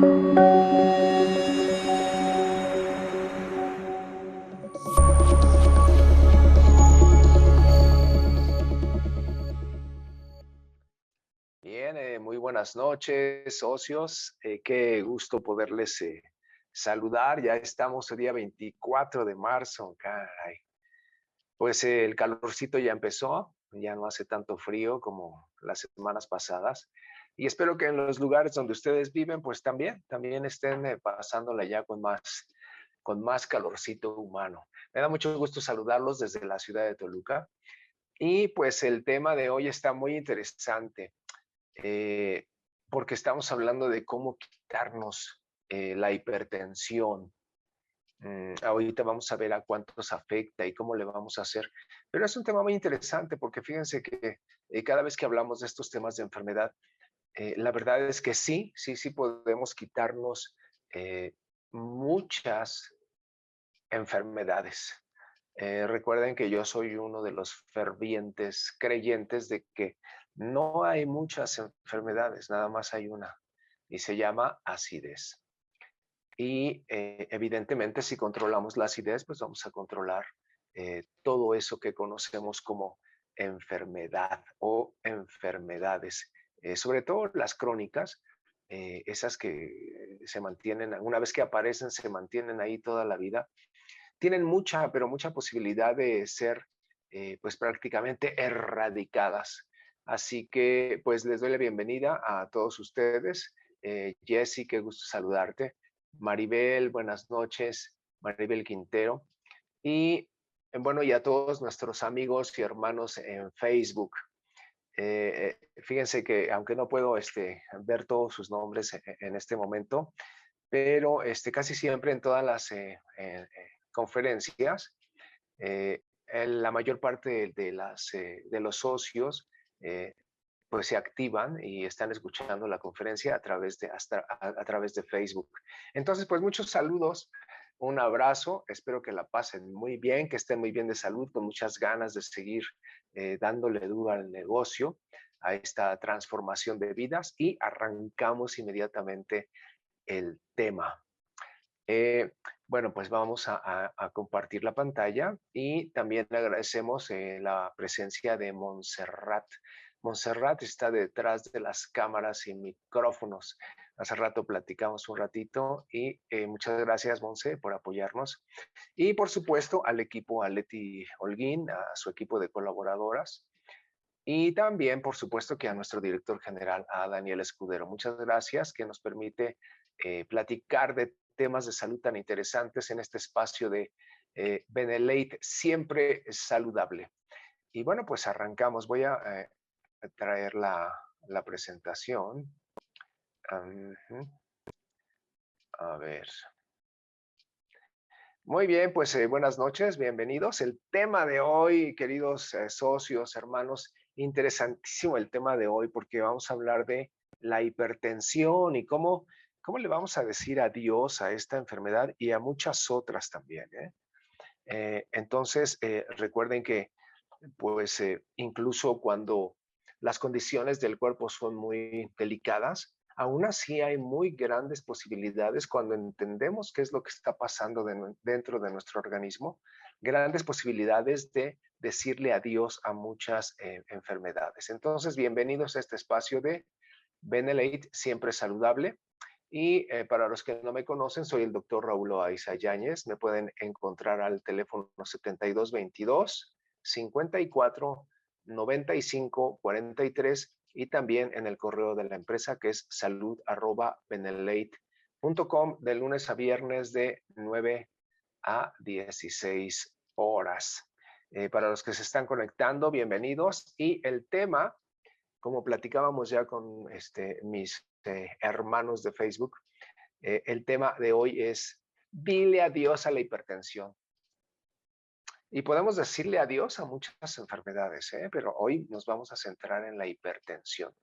Bien, muy buenas noches, socios. Qué gusto poderles saludar. Ya estamos el día 24 de marzo, caray. Pues el calorcito ya empezó, ya no hace tanto frío como las semanas pasadas. Y espero que en los lugares donde ustedes viven, pues también estén pasándola ya con más calorcito humano. Me da mucho gusto saludarlos desde la ciudad de Toluca. Y pues el tema de hoy está muy interesante eh, porque estamos hablando de cómo quitarnos la hipertensión. Ahorita vamos a ver a cuántos afecta y cómo le vamos a hacer. Pero es un tema muy interesante porque fíjense que cada vez que hablamos de estos temas de enfermedad, la verdad es que sí podemos quitarnos eh, muchas enfermedades. Recuerden que yo soy uno de los fervientes creyentes de que no hay muchas enfermedades, nada más hay una, y se llama acidez. Y evidentemente si controlamos la acidez, pues vamos a controlar todo eso que conocemos como enfermedad o enfermedades, sobre todo las crónicas, esas que se mantienen, una vez que aparecen, se mantienen ahí toda la vida, tienen mucha, pero mucha posibilidad de ser pues prácticamente erradicadas. Así que pues les doy la bienvenida a todos ustedes. Jessy, qué gusto saludarte. Maribel, buenas noches. Maribel Quintero. Y bueno, y a todos nuestros amigos y hermanos en Facebook. Fíjense que aunque no puedo ver todos sus nombres en este momento, pero casi siempre en todas las conferencias, la mayor parte de los socios eh, pues se activan y están escuchando la conferencia a través de Facebook. Entonces, pues muchos saludos, un abrazo, espero que la pasen muy bien, que estén muy bien de salud, con muchas ganas de seguir dándole duro al negocio, a esta transformación de vidas y arrancamos inmediatamente el tema. Eh, bueno, pues vamos a compartir la pantalla y también agradecemos la presencia de Montserrat. Montserrat está detrás de las cámaras y micrófonos. Hace rato platicamos un ratito y muchas gracias, Monse, por apoyarnos. Y por supuesto al equipo, a Leti Holguín, a su equipo de colaboradoras. Y también, por supuesto, que a nuestro director general, a Daniel Escudero. Muchas gracias, que nos permite platicar de temas de salud tan interesantes en este espacio de Benelate, siempre saludable. Y bueno, pues arrancamos. Voy a traer la presentación. A ver. Muy bien, pues buenas noches, bienvenidos. El tema de hoy, queridos socios, hermanos, interesantísimo el tema de hoy porque vamos a hablar de la hipertensión y cómo le vamos a decir adiós a esta enfermedad y a muchas otras también. Entonces, recuerden que pues incluso cuando las condiciones del cuerpo son muy delicadas, aún así hay muy grandes posibilidades cuando entendemos qué es lo que está pasando dentro de nuestro organismo, grandes posibilidades de decirle adiós a muchas enfermedades. Entonces, bienvenidos a este espacio de Benelate, siempre saludable. Y para los que no me conocen, soy el doctor Raúl Oaiza Yáñez. Me pueden encontrar al teléfono 7222 54 95 43 y también en el correo de la empresa que es salud@benelate.com de lunes a viernes de 9 a 16 horas. Para los que se están conectando, bienvenidos. Y el tema, como platicábamos ya con mis hermanos de Facebook, el tema de hoy es dile adiós a la hipertensión. Y podemos decirle adiós a muchas enfermedades, pero hoy nos vamos a centrar en la hipertensión.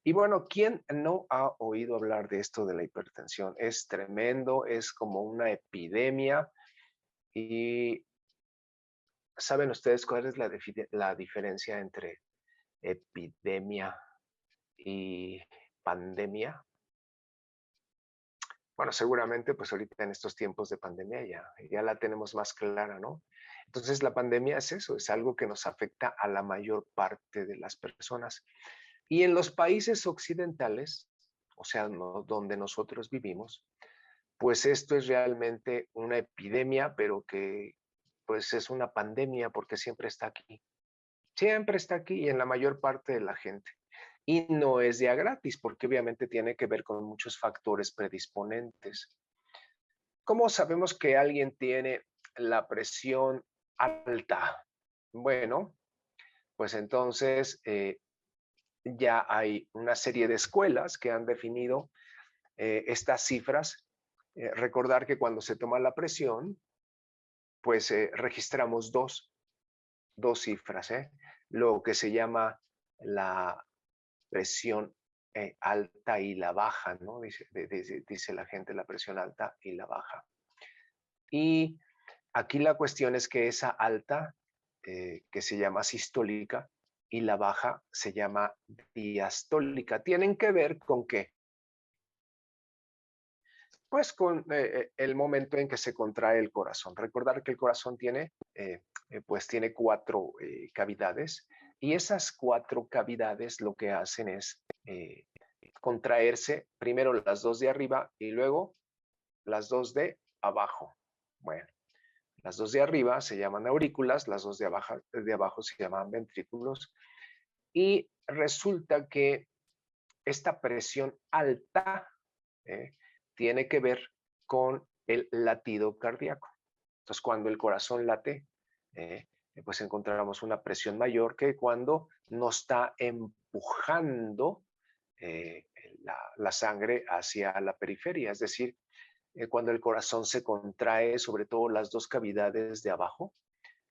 Y bueno, ¿quién no ha oído hablar de esto de la hipertensión? Es tremendo, es como una epidemia. Y ¿saben ustedes cuál es la diferencia entre epidemia y pandemia? Bueno, seguramente pues ahorita en estos tiempos de pandemia ya la tenemos más clara, ¿no? Entonces la pandemia es eso, es algo que nos afecta a la mayor parte de las personas. Y en los países occidentales, o sea, donde nosotros vivimos, pues esto es realmente una epidemia, pero que pues es una pandemia porque siempre está aquí y en la mayor parte de la gente. Y no es día gratis, porque obviamente tiene que ver con muchos factores predisponentes. ¿Cómo sabemos que alguien tiene la presión alta? Bueno, pues entonces ya hay una serie de escuelas que han definido estas cifras. Recordar que cuando se toma la presión, pues registramos dos cifras, ¿eh? Lo que se llama la presión alta y la baja, ¿no? Dice la gente, la presión alta y la baja. Y aquí la cuestión es que esa alta, que se llama sistólica, y la baja se llama diastólica. ¿Tienen que ver con qué? Pues con el momento en que se contrae el corazón. Recordar que el corazón pues tiene cuatro cavidades y esas cuatro cavidades lo que hacen es contraerse primero las dos de arriba y luego las dos de abajo. Bueno, las dos de arriba se llaman aurículas, las dos de abajo se llaman ventrículos y resulta que esta presión alta eh, tiene que ver con el latido cardíaco. Entonces, cuando el corazón late, eh, pues encontramos una presión mayor que cuando nos está empujando la sangre hacia la periferia, es decir, cuando el corazón se contrae, sobre todo las dos cavidades de abajo,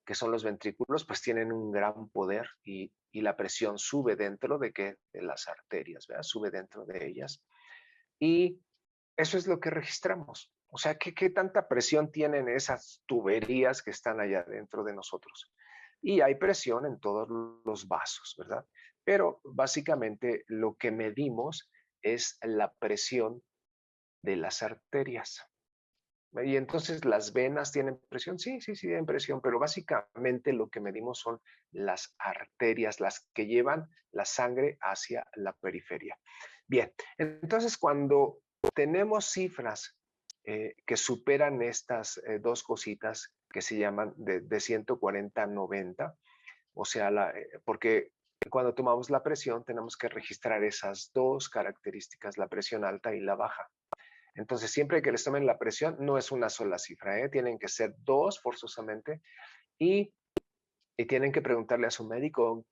que son los ventrículos, pues tienen un gran poder y la presión sube dentro de las arterias, ¿verdad? Sube dentro de ellas. Y eso es lo que registramos. O sea, ¿qué tanta presión tienen esas tuberías que están allá dentro de nosotros? Y hay presión en todos los vasos, ¿verdad? Pero básicamente lo que medimos es la presión de las arterias. Y entonces las venas tienen presión, sí, sí, sí, tienen presión, pero básicamente lo que medimos son las arterias, las que llevan la sangre hacia la periferia. Bien, entonces cuando tenemos cifras que superan estas dos cositas que se llaman de 140 a 90, o sea, porque cuando tomamos la presión tenemos que registrar esas dos características, la presión alta y la baja. Entonces, siempre que les tomen la presión, no es una sola cifra, ¿eh? Tienen que ser dos forzosamente y, y tienen que preguntarle a su médico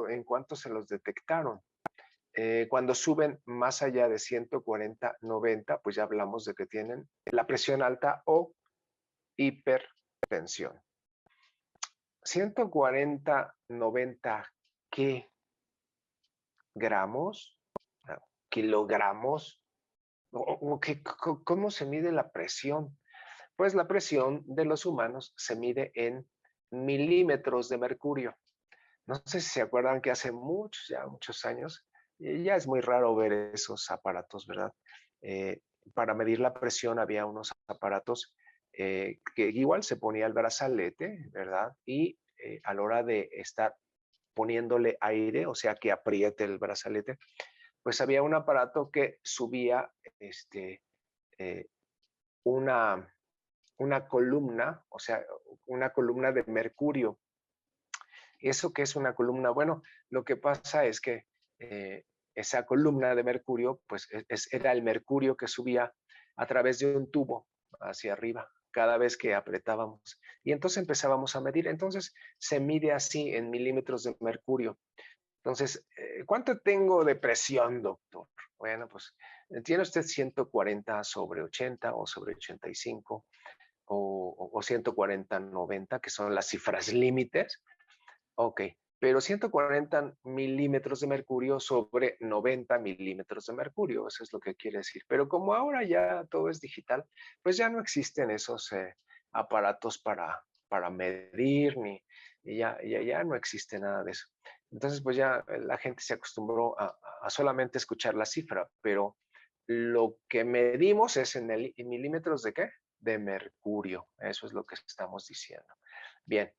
en cuánto se los detectaron. Cuando suben más allá de 140, 90, pues ya hablamos de que tienen la presión alta o hipertensión. 140, 90, ¿qué? ¿Gramos? ¿Kilogramos? ¿Cómo se mide la presión? Pues la presión de los humanos se mide en milímetros de mercurio. No sé si se acuerdan que hace muchos años, ya es muy raro ver esos aparatos, ¿verdad? Para medir la presión había unos aparatos que igual se ponía el brazalete, ¿verdad? Y a la hora de estar poniéndole aire, o sea, que apriete el brazalete, pues había un aparato que subía eh, una, una columna, o sea, una columna de mercurio. ¿Eso qué es una columna? Bueno, lo que pasa es que esa columna de mercurio, pues era el mercurio que subía a través de un tubo hacia arriba cada vez que apretábamos. Y entonces empezábamos a medir. Entonces se mide así en milímetros de mercurio. Entonces, ¿cuánto tengo de presión, doctor? Bueno, pues tiene usted 140 sobre 80 o sobre 85 o 140, 90, que son las cifras límites. Ok, pero 140 milímetros de mercurio sobre 90 milímetros de mercurio, eso es lo que quiere decir. Pero como ahora ya todo es digital, pues ya no existen esos aparatos para medir, y ya no existe nada de eso. Entonces, pues ya la gente se acostumbró a solamente escuchar la cifra, pero lo que medimos es en milímetros de ¿qué? De mercurio. Eso es lo que estamos diciendo. Bien,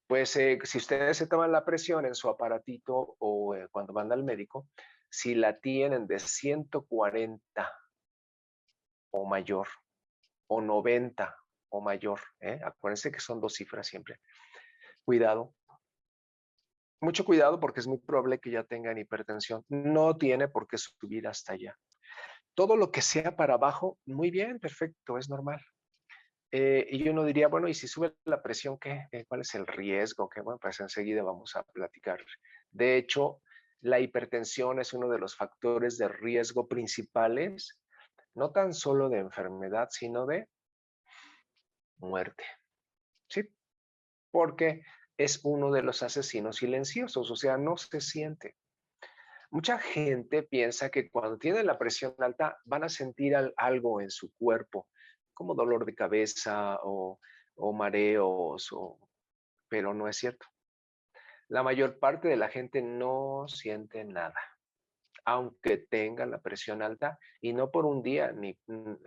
pues si ustedes se toman la presión en su aparatito o cuando van al médico, si la tienen de 140 o mayor, o 90 o mayor, acuérdense que son dos cifras siempre. Cuidado, mucho cuidado porque es muy probable que ya tengan hipertensión. No tiene por qué subir hasta allá. Todo lo que sea para abajo, muy bien, perfecto, es normal. Y uno diría, bueno, ¿y si sube la presión, qué? ¿Cuál es el riesgo? Que bueno, pues enseguida vamos a platicar. De hecho, la hipertensión es uno de los factores de riesgo principales, no tan solo de enfermedad, sino de muerte. ¿Sí? Porque es uno de los asesinos silenciosos, o sea, no se siente. Mucha gente piensa que cuando tienen la presión alta van a sentir algo en su cuerpo, como dolor de cabeza o mareos, pero no es cierto. La mayor parte de la gente no siente nada, aunque tenga la presión alta, y no por un día,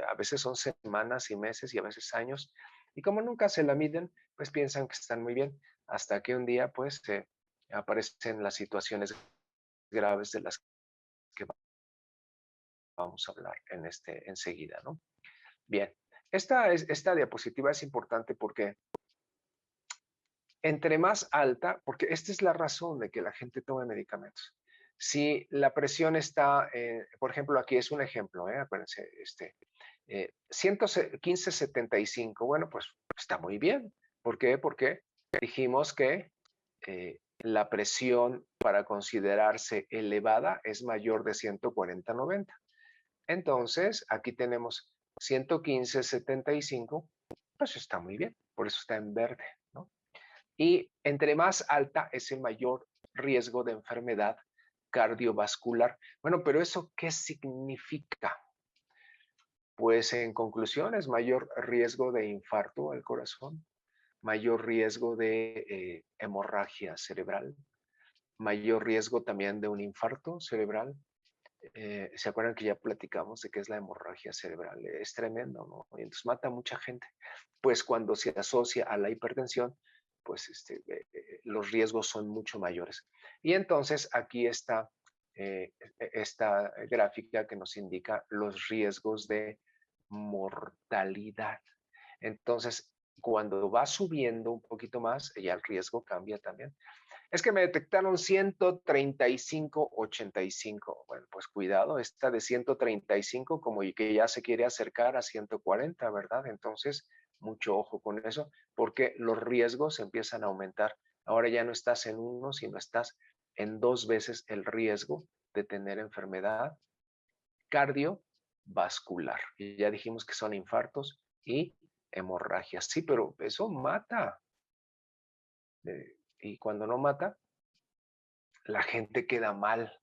a veces son semanas y meses y a veces años, y como nunca se la miden, pues piensan que están muy bien, hasta que un día pues aparecen las situaciones graves de las que vamos a hablar enseguida, ¿no? Bien, esta diapositiva es importante porque entre más alta, porque esta es la razón de que la gente tome medicamentos. Si la presión está, por ejemplo, aquí es un ejemplo, acuérdense, 115/75, bueno, pues está muy bien. ¿Por qué? Porque dijimos que la presión para considerarse elevada es mayor de 140/90. Entonces, aquí tenemos 115/75, pues está muy bien, por eso está en verde, ¿no? Y entre más alta es el mayor riesgo de enfermedad cardiovascular. Bueno, pero ¿eso qué significa? Pues en conclusión es mayor riesgo de infarto al corazón, mayor riesgo de hemorragia cerebral, mayor riesgo también de un infarto cerebral. ¿Se acuerdan que ya platicamos de qué es la hemorragia cerebral? Es tremendo, ¿no? Y entonces mata a mucha gente. Pues cuando se asocia a la hipertensión, pues los riesgos son mucho mayores. Y entonces aquí está esta gráfica que nos indica los riesgos de mortalidad. Entonces, cuando va subiendo un poquito más, ya el riesgo cambia también. Es que me detectaron 135/85. Bueno, pues cuidado, esta de 135 como y que ya se quiere acercar a 140, ¿verdad? Entonces, mucho ojo con eso, porque los riesgos empiezan a aumentar. Ahora ya no estás en uno, sino estás en 2 veces el riesgo de tener enfermedad cardiovascular. Y ya dijimos que son infartos y hemorragias. Sí, pero eso mata. Y cuando no mata, la gente queda mal.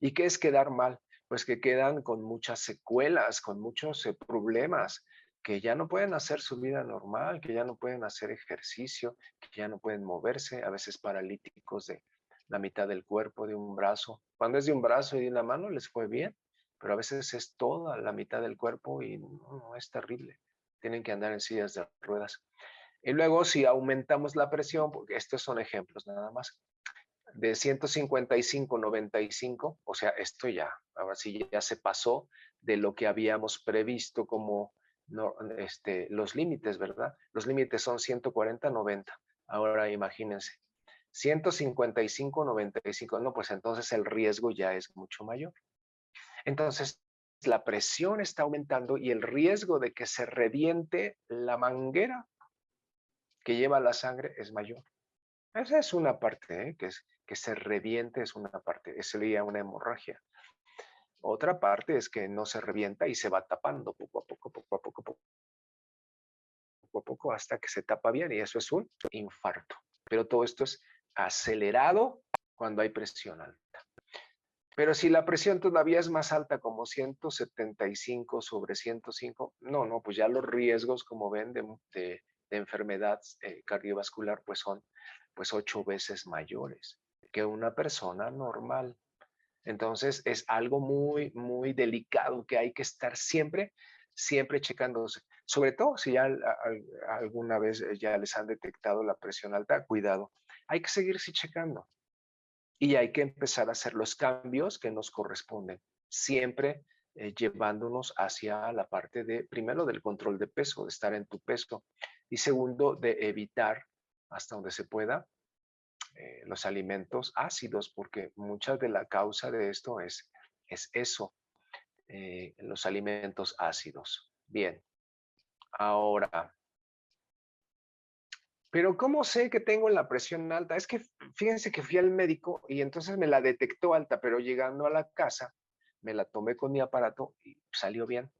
¿Y qué es quedar mal? Pues que quedan con muchas secuelas, con muchos problemas, que ya no pueden hacer su vida normal, que ya no pueden hacer ejercicio, que ya no pueden moverse, a veces paralíticos de la mitad del cuerpo, de un brazo. Cuando es de un brazo y de una mano les fue bien, pero a veces es toda la mitad del cuerpo y no, es terrible. Tienen que andar en sillas de ruedas. Y luego si aumentamos la presión, porque estos son ejemplos nada más, de 155/95, o sea, esto ya, ahora sí ya se pasó de lo que habíamos previsto como no, los límites, ¿verdad? Los límites son 140/90. Ahora imagínense, 155/95, no, pues entonces el riesgo ya es mucho mayor. Entonces, la presión está aumentando y el riesgo de que se reviente la manguera que lleva la sangre es mayor. Esa es una parte, que se reviente es una parte, eso sería una hemorragia. Otra parte es que no se revienta y se va tapando poco a poco, poco a poco, poco a poco, hasta que se tapa bien y eso es un infarto. Pero todo esto es acelerado cuando hay presión alta. Pero si la presión todavía es más alta, como 175/105, no, pues ya los riesgos, como ven, de enfermedad cardiovascular, pues son pues 8 veces mayores que una persona normal. Entonces es algo muy, muy delicado que hay que estar siempre, siempre checándose. Sobre todo si ya alguna vez ya les han detectado la presión alta, cuidado. Hay que seguirse checando y hay que empezar a hacer los cambios que nos corresponden, siempre llevándonos hacia la parte de, primero, del control de peso, de estar en tu peso, y segundo, de evitar hasta donde se pueda los alimentos ácidos, porque mucha de la causa de esto es eso, los alimentos ácidos. Bien, ahora, pero ¿cómo sé que tengo la presión alta? Es que fíjense que fui al médico y entonces me la detectó alta, pero llegando a la casa me la tomé con mi aparato y salió bien.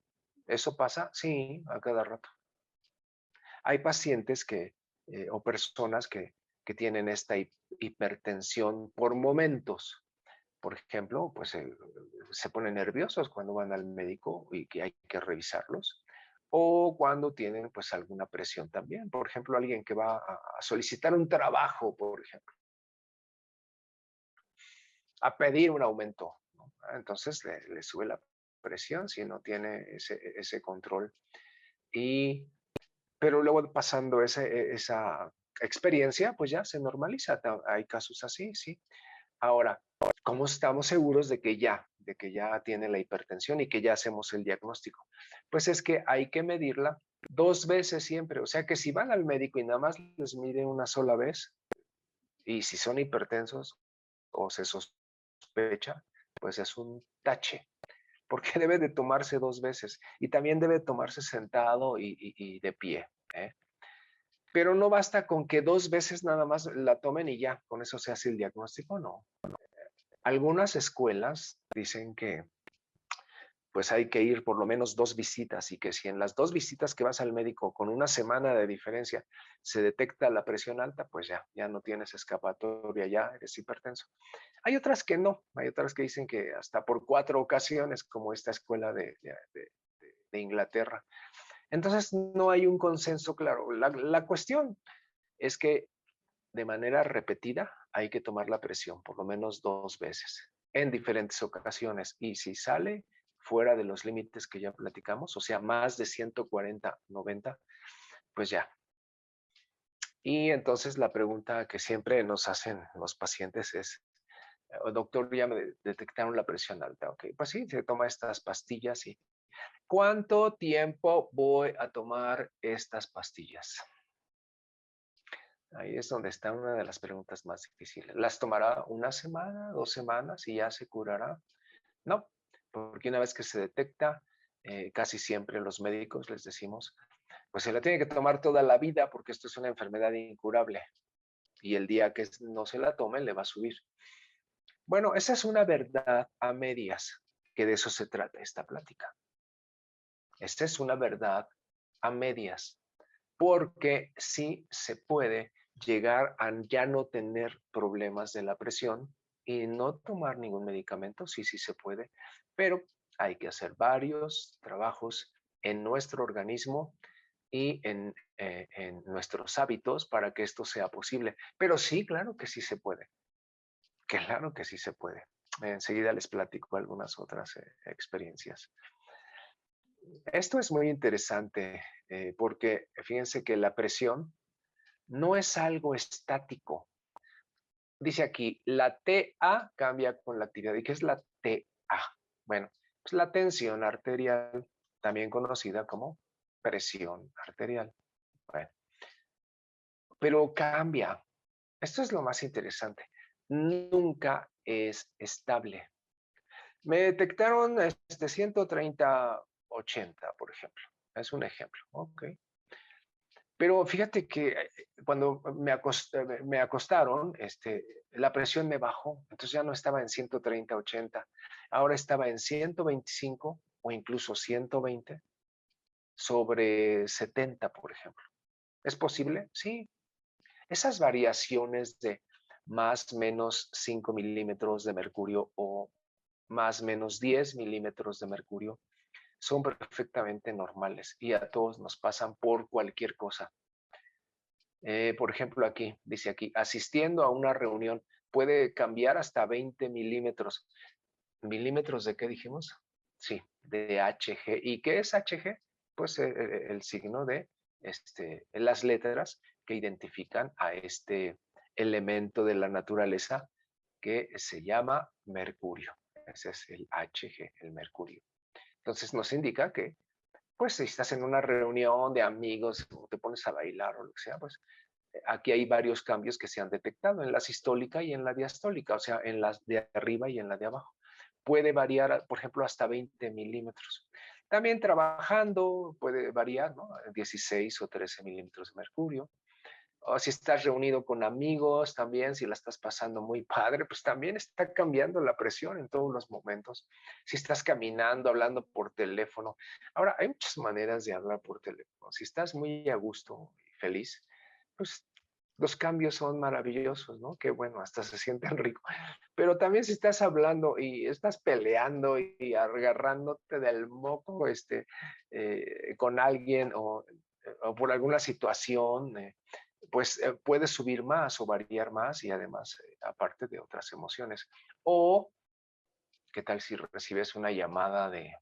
¿Eso pasa? Sí, a cada rato. Hay pacientes o personas que tienen esta hipertensión por momentos. Por ejemplo, pues se ponen nerviosos cuando van al médico y que hay que revisarlos. O cuando tienen pues alguna presión también. Por ejemplo, alguien que va a solicitar un trabajo, por ejemplo, a pedir un aumento, ¿no? Entonces le sube la presión si no tiene ese control. Y, pero luego pasando esa experiencia, pues ya se normaliza. Hay casos así, sí. Ahora, ¿cómo estamos seguros de que ya tiene la hipertensión y que ya hacemos el diagnóstico? Pues es que hay que medirla 2 veces siempre. O sea que si van al médico y nada más les mide una sola vez, y si son hipertensos o se sospecha, pues es un tache, porque debe de tomarse 2 veces y también debe tomarse sentado y de pie, ¿eh? Pero no basta con que 2 veces nada más la tomen y ya, con eso se hace el diagnóstico, no. Algunas escuelas dicen que pues hay que ir por lo menos 2 visitas y que si en las 2 visitas que vas al médico con una semana de diferencia se detecta la presión alta, pues ya no tienes escapatoria, ya eres hipertenso. Hay otras que no, hay otras que dicen que hasta por 4 ocasiones, como esta escuela de Inglaterra. Entonces no hay un consenso claro. La cuestión es que de manera repetida hay que tomar la presión por lo menos 2 veces en diferentes ocasiones y si sale fuera de los límites que ya platicamos, o sea, más de 140/90, pues ya. Y entonces la pregunta que siempre nos hacen los pacientes es, doctor, ya me detectaron la presión alta, ok, pues sí, se toma estas pastillas y ¿cuánto tiempo voy a tomar estas pastillas? Ahí es donde está una de las preguntas más difíciles. ¿Las tomará una semana, 2 semanas y ya se curará? No, porque una vez que se detecta, casi siempre los médicos les decimos, pues se la tiene que tomar toda la vida porque esto es una enfermedad incurable y el día que no se la tome le va a subir. Bueno, esa es una verdad a medias, que de eso se trata esta plática. Esta es una verdad a medias, porque sí se puede llegar a ya no tener problemas de la presión y no tomar ningún medicamento, sí se puede, pero hay que hacer varios trabajos en nuestro organismo y en nuestros hábitos para que esto sea posible. Pero sí, claro que sí se puede, claro que sí se puede. Enseguida les platico algunas otras experiencias. Esto es muy interesante porque fíjense que la presión no es algo estático. Dice aquí, la TA cambia con la actividad. ¿Y qué es la TA? Bueno, pues la tensión arterial, también conocida como presión arterial. Bueno, pero cambia. Esto es lo más interesante. Nunca es estable. Me detectaron 130/80, por ejemplo. Es un ejemplo. Ok. Pero fíjate que cuando me acostaron, la presión me bajó, entonces ya no estaba en 130/80, ahora estaba en 125 o incluso 120/70, por ejemplo. ¿Es posible? Sí. Esas variaciones de más o menos 5 milímetros de mercurio o más o menos 10 milímetros de mercurio son perfectamente normales y a todos nos pasan por cualquier cosa. Por ejemplo, aquí, dice aquí, asistiendo a una reunión puede cambiar hasta 20 milímetros. ¿Milímetros de qué dijimos? Sí, de Hg. ¿Y qué es Hg? Pues el signo de las letras que identifican a este elemento de la naturaleza que se llama mercurio. Ese es el Hg, el mercurio. Entonces nos indica que, pues si estás en una reunión de amigos o te pones a bailar o lo que sea, pues aquí hay varios cambios que se han detectado en la sistólica y en la diastólica, o sea, en las de arriba y en la de abajo. Puede variar, por ejemplo, hasta 20 milímetros. También trabajando puede variar, ¿no? 16 o 13 milímetros de mercurio. O si estás reunido con amigos, también si la estás pasando muy padre, pues también está cambiando la presión en todos los momentos. Si estás caminando, hablando por teléfono. Ahora, hay muchas maneras de hablar por teléfono. Si estás muy a gusto y feliz, pues los cambios son maravillosos, ¿no? Qué bueno, hasta se sienten rico. Pero también si estás hablando y estás peleando y agarrándote del moco con alguien o por alguna situación, pues puede subir más o variar más y además, aparte de otras emociones. O, ¿qué tal si recibes una llamada de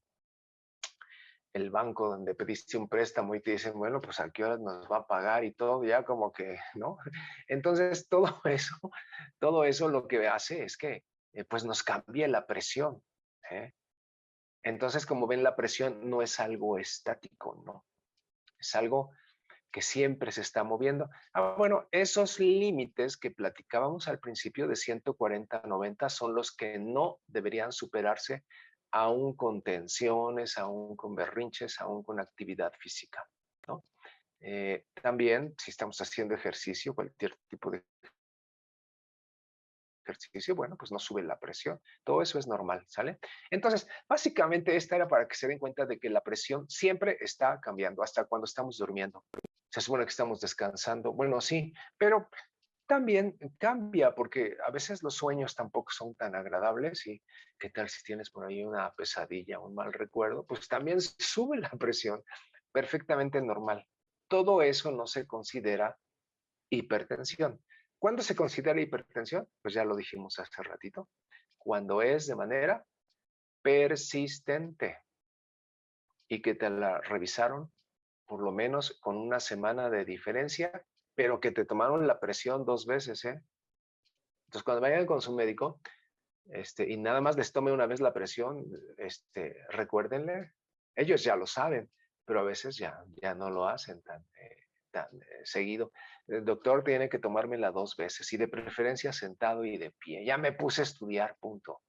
el banco donde pediste un préstamo y te dicen, bueno, pues a qué hora nos va a pagar y todo, ya como que, ¿no? Entonces, todo eso lo que hace es que, pues nos cambie la presión, ¿eh? Entonces, como ven, la presión no es algo estático, ¿no? Es algo que siempre se está moviendo. Bueno, esos límites que platicábamos al principio de 140 a 90 son los que no deberían superarse aún con tensiones, aún con berrinches, aún con actividad física, ¿no? También, si estamos haciendo ejercicio, cualquier tipo de ejercicio, bueno, pues no sube la presión. Todo eso es normal, ¿sale? Entonces, básicamente esta era para que se den cuenta de que la presión siempre está cambiando, hasta cuando estamos durmiendo. Se supone que estamos descansando. Bueno, sí, pero también cambia porque a veces los sueños tampoco son tan agradables y qué tal si tienes por ahí una pesadilla, un mal recuerdo, pues también sube la presión, perfectamente normal. Todo eso no se considera hipertensión. ¿Cuándo se considera hipertensión? Pues ya lo dijimos hace ratito. Cuando es de manera persistente y que te la revisaron por lo menos con una semana de diferencia, pero que te tomaron la presión 2 veces, ¿eh? Entonces, cuando vayan con su médico, y nada más les tome una vez la presión, recuérdenle, ellos ya lo saben, pero a veces ya no lo hacen tan seguido. El doctor tiene que tomármela 2 veces y de preferencia sentado y de pie. Ya me puse a estudiar, punto.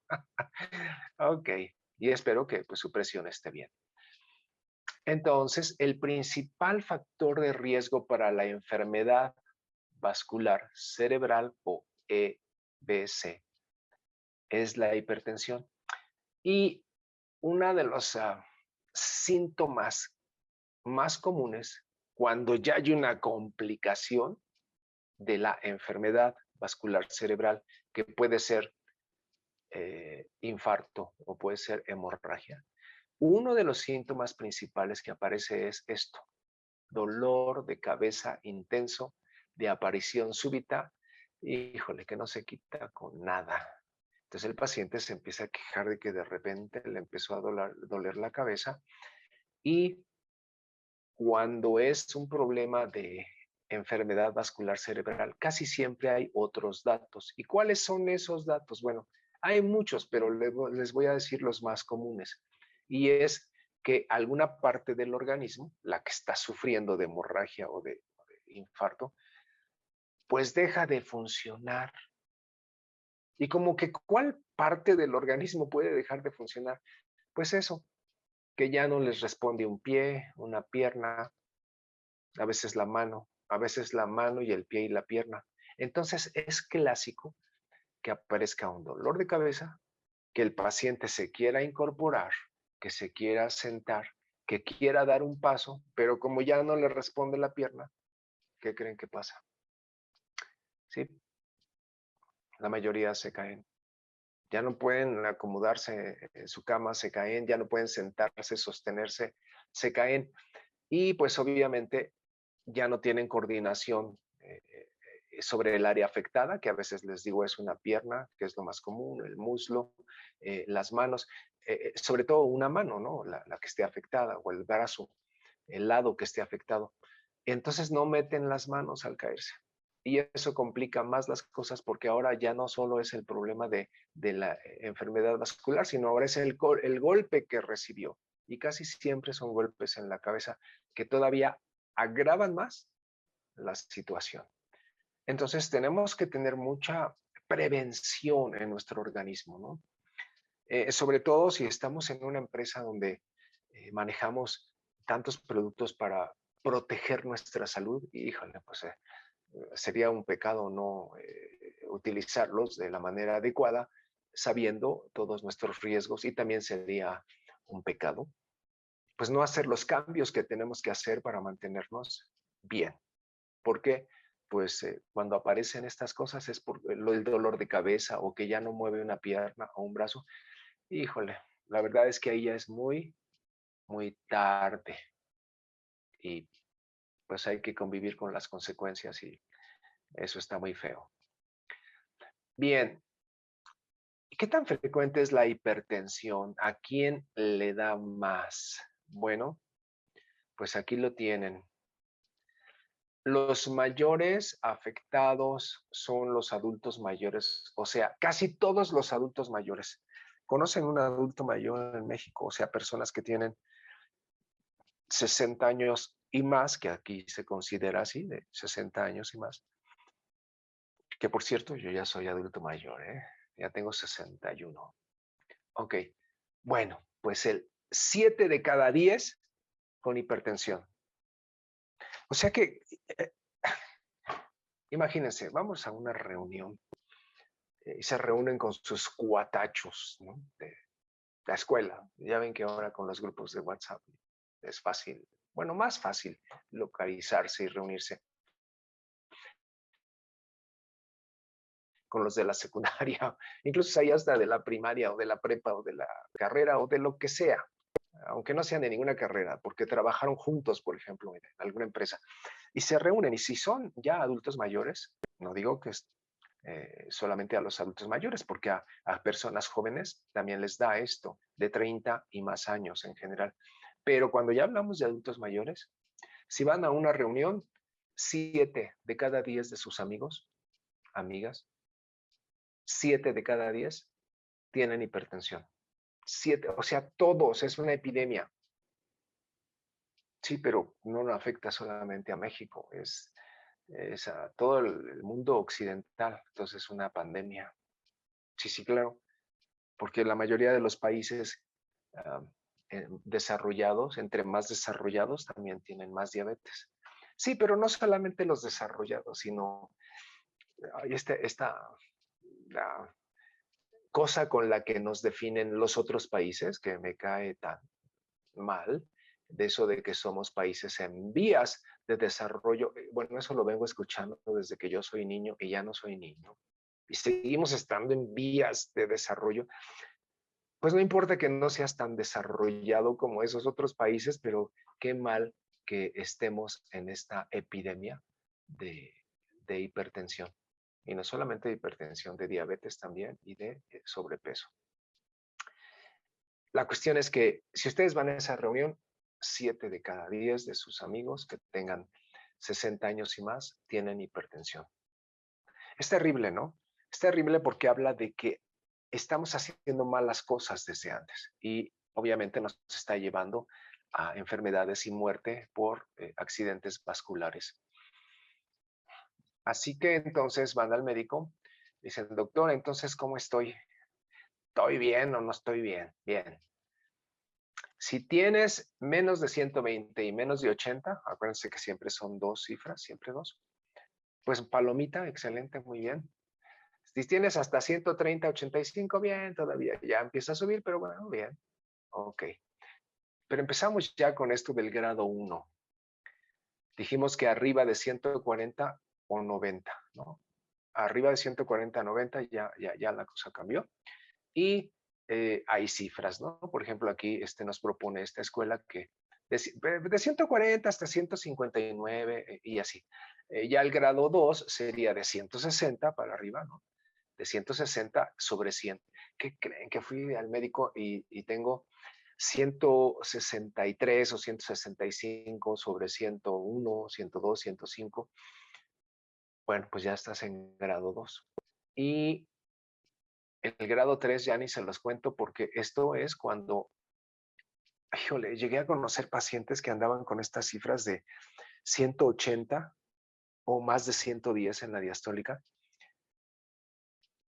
Ok, y espero que pues, su presión esté bien. Entonces, el principal factor de riesgo para la enfermedad vascular cerebral o EBC es la hipertensión. Y uno de los síntomas más comunes cuando ya hay una complicación de la enfermedad vascular cerebral, que puede ser infarto o puede ser hemorragia, uno de los síntomas principales que aparece es esto: dolor de cabeza intenso, de aparición súbita, híjole, que no se quita con nada. Entonces el paciente se empieza a quejar de que de repente le empezó a doler la cabeza y cuando es un problema de enfermedad vascular cerebral, casi siempre hay otros datos. ¿Y cuáles son esos datos? Bueno, hay muchos, pero les voy a decir los más comunes. Y es que alguna parte del organismo, la que está sufriendo de hemorragia o de infarto, pues deja de funcionar. Y como que, ¿cuál parte del organismo puede dejar de funcionar? Pues eso, que ya no les responde un pie, una pierna, a veces la mano y el pie y la pierna. Entonces es clásico que aparezca un dolor de cabeza, que el paciente se quiera incorporar, que se quiera sentar, que quiera dar un paso, pero como ya no le responde la pierna, ¿qué creen que pasa? Sí, la mayoría se caen. Ya no pueden acomodarse en su cama, se caen, ya no pueden sentarse, sostenerse, se caen y pues obviamente ya no tienen coordinación sobre el área afectada, que a veces les digo es una pierna, que es lo más común, el muslo, las manos, sobre todo una mano, ¿no? La que esté afectada, o el brazo, el lado que esté afectado. Entonces no meten las manos al caerse. Y eso complica más las cosas porque ahora ya no solo es el problema de la enfermedad vascular, sino ahora es el golpe que recibió. Y casi siempre son golpes en la cabeza que todavía agravan más la situación. Entonces tenemos que tener mucha prevención en nuestro organismo, ¿no? Sobre todo si estamos en una empresa donde manejamos tantos productos para proteger nuestra salud, híjole, pues sería un pecado no utilizarlos de la manera adecuada, sabiendo todos nuestros riesgos, y también sería un pecado, pues no hacer los cambios que tenemos que hacer para mantenernos bien. ¿Por qué? Pues cuando aparecen estas cosas es por el dolor de cabeza o que ya no mueve una pierna o un brazo. Híjole, la verdad es que ahí ya es muy, muy tarde y pues hay que convivir con las consecuencias y eso está muy feo. Bien, ¿qué tan frecuente es la hipertensión? ¿A quién le da más? Bueno, pues aquí lo tienen. Los mayores afectados son los adultos mayores, o sea, casi todos los adultos mayores. ¿Conocen un adulto mayor en México? O sea, personas que tienen 60 años y más, que aquí se considera así, de 60 años y más. Que por cierto, yo ya soy adulto mayor, ¿eh? Ya tengo 61. Ok, bueno, pues el 7 de cada 10 con hipertensión. O sea que, imagínense, vamos a una reunión y se reúnen con sus cuatachos, ¿no? De la escuela. Ya ven que ahora con los grupos de WhatsApp es fácil, bueno, más fácil localizarse y reunirse con los de la secundaria, incluso hay hasta de la primaria o de la prepa o de la carrera o de lo que sea, aunque no sean de ninguna carrera, porque trabajaron juntos, por ejemplo, en alguna empresa, y se reúnen, y si son ya adultos mayores, no digo que es solamente a los adultos mayores, porque a personas jóvenes también les da esto, de 30 y más años en general. Pero cuando ya hablamos de adultos mayores, si van a una reunión, 7 de cada 10 de sus amigos, amigas, 7 de cada 10 tienen hipertensión. 7, o sea, todos, es una epidemia. Sí, pero no afecta solamente a México, es a todo el mundo occidental, entonces es una pandemia. Sí, sí, claro, porque la mayoría de los países ah, desarrollados, entre más desarrollados, también tienen más diabetes. Sí, pero no solamente los desarrollados, sino hay esta la cosa con la que nos definen los otros países, que me cae tan mal, de eso de que somos países en vías de desarrollo. Bueno, eso lo vengo escuchando desde que yo soy niño y ya no soy niño. Y seguimos estando en vías de desarrollo. Pues no importa que no seas tan desarrollado como esos otros países, pero qué mal que estemos en esta epidemia de, de hipertensión. Y no solamente de hipertensión, de diabetes también y de sobrepeso. La cuestión es que si ustedes van a esa reunión, 7 de cada 10 de sus amigos que tengan 60 años y más tienen hipertensión. Es terrible, ¿no? Es terrible porque habla de que estamos haciendo malas cosas desde antes y obviamente nos está llevando a enfermedades y muerte por accidentes vasculares. Así que entonces van al médico, dicen, doctor, entonces, ¿cómo estoy? ¿Estoy bien o no estoy bien? Bien. Si tienes menos de 120 y menos de 80, acuérdense que siempre son dos cifras, siempre dos, pues palomita, excelente, muy bien. Si tienes hasta 130, 85, bien, todavía ya empieza a subir, pero bueno, bien, ok. Pero empezamos ya con esto del grado 1. Dijimos que arriba de 140 o 90, ¿no? Arriba de 140 a 90 ya la cosa cambió. Y hay cifras, ¿no? Por ejemplo, aquí nos propone esta escuela que de 140 hasta 159 y así. Ya el grado 2 sería de 160 para arriba, ¿no? De 160 sobre 100. ¿Qué creen? Que fui al médico y tengo 163 o 165 sobre 101, 102, 105. Bueno, pues ya estás en grado 2. Y el grado 3 ya ni se los cuento porque esto es cuando, híjole, llegué a conocer pacientes que andaban con estas cifras de 180 o más de 110 en la diastólica,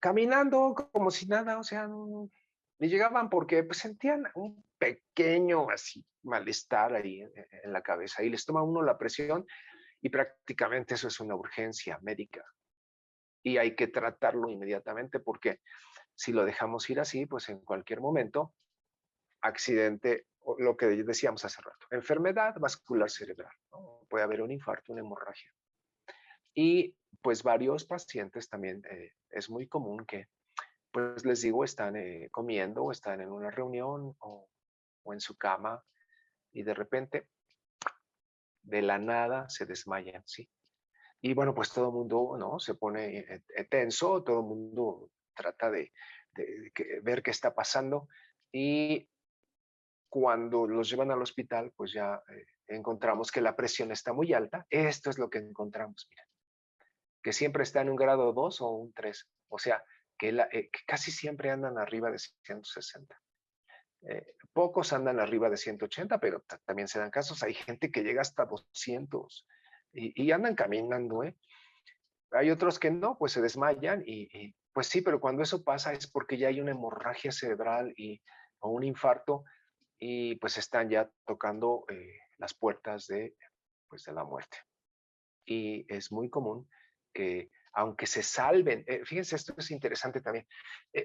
caminando como si nada, o sea, y llegaban porque pues, sentían un pequeño así malestar ahí en la cabeza y les toma uno la presión y prácticamente eso es una urgencia médica y hay que tratarlo inmediatamente porque si lo dejamos ir así, pues en cualquier momento, accidente, o lo que decíamos hace rato, enfermedad vascular cerebral, ¿no? Puede haber un infarto, una hemorragia. Y pues varios pacientes también es muy común que, pues les digo, están comiendo o están en una reunión o en su cama y de repente, de la nada, se desmayan, ¿sí? Y bueno, pues todo el mundo, ¿no? Se pone tenso, todo el mundo trata de ver qué está pasando y cuando los llevan al hospital, pues ya encontramos que la presión está muy alta. Esto es lo que encontramos, mira, que siempre está en un grado 2 o un 3. O sea, que casi siempre andan arriba de 160. Pocos andan arriba de 180, pero también se dan casos. Hay gente que llega hasta 200 y andan caminando, ¿eh? Hay otros que no, pues se desmayan pues sí, pero cuando eso pasa es porque ya hay una hemorragia cerebral o un infarto y pues están ya tocando las puertas pues, de la muerte. Y es muy común que aunque se salven, fíjense, esto es interesante también,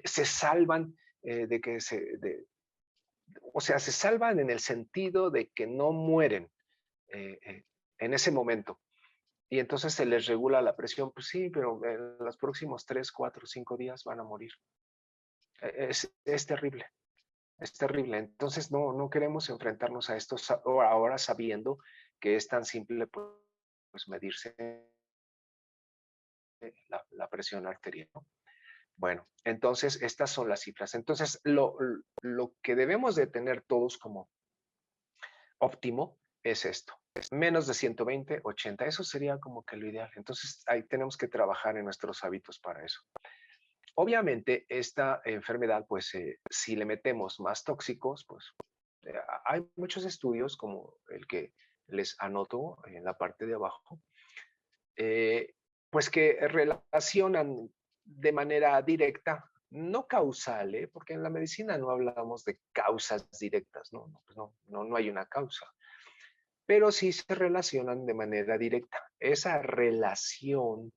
se salvan de que o sea, se salvan en el sentido de que no mueren eh, eh, en ese momento. Y entonces se les regula la presión, pues sí, pero en los próximos 3, 4, 5 días van a morir. Es terrible, es terrible. Entonces no queremos enfrentarnos a esto ahora sabiendo que es tan simple pues medirse la presión arterial, ¿no? Bueno, entonces estas son las cifras. Entonces lo que debemos de tener todos como óptimo es esto. Menos de 120, 80, eso sería como que lo ideal. Entonces ahí tenemos que trabajar en nuestros hábitos para eso. Obviamente esta enfermedad, pues si le metemos más tóxicos, pues hay muchos estudios como el que les anoto en la parte de abajo, eh, pues que relacionan de manera directa, no causal, porque en la medicina no hablamos de causas directas, pues no hay una causa, pero sí se relacionan de manera directa. Esa relación,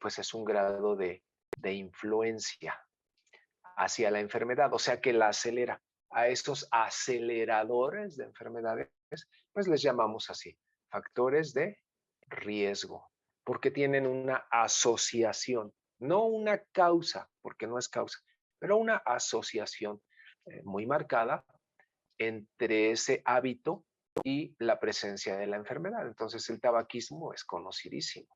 pues es un grado de influencia hacia la enfermedad, o sea que la acelera. A esos aceleradores de enfermedades, pues les llamamos así, factores de riesgo, porque tienen una asociación, no una causa, porque no es causa, pero una asociación muy marcada entre ese hábito y la presencia de la enfermedad. Entonces el tabaquismo es conocidísimo.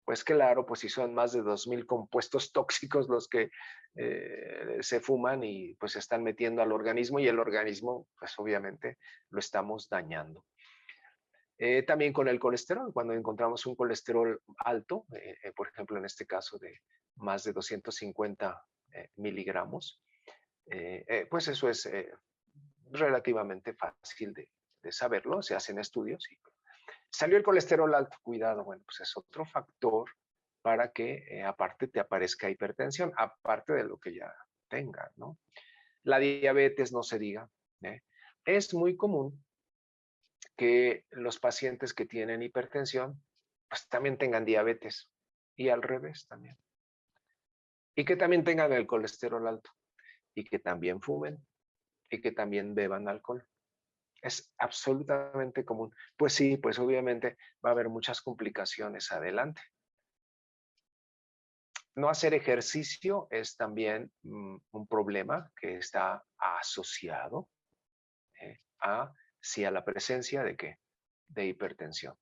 Pues claro, pues si son más de 2000 compuestos tóxicos los que se fuman y pues se están metiendo al organismo y el organismo pues obviamente lo estamos dañando. También con el colesterol, cuando encontramos un colesterol alto, por ejemplo en este caso de más de 250 miligramos, pues eso es relativamente fácil de saberlo, se hacen estudios y salió el colesterol alto, cuidado, bueno, pues es otro factor para que aparte te aparezca hipertensión, aparte de lo que ya tengas, ¿no? La diabetes no se diga, ¿eh? Es muy común que los pacientes que tienen hipertensión, pues también tengan diabetes y al revés también. Y que también tengan el colesterol alto y que también fumen y que también beban alcohol. Es absolutamente común. Pues sí, pues obviamente va a haber muchas complicaciones adelante. No hacer ejercicio es también un problema que está asociado a sí a la presencia ¿de qué? De hipertensión.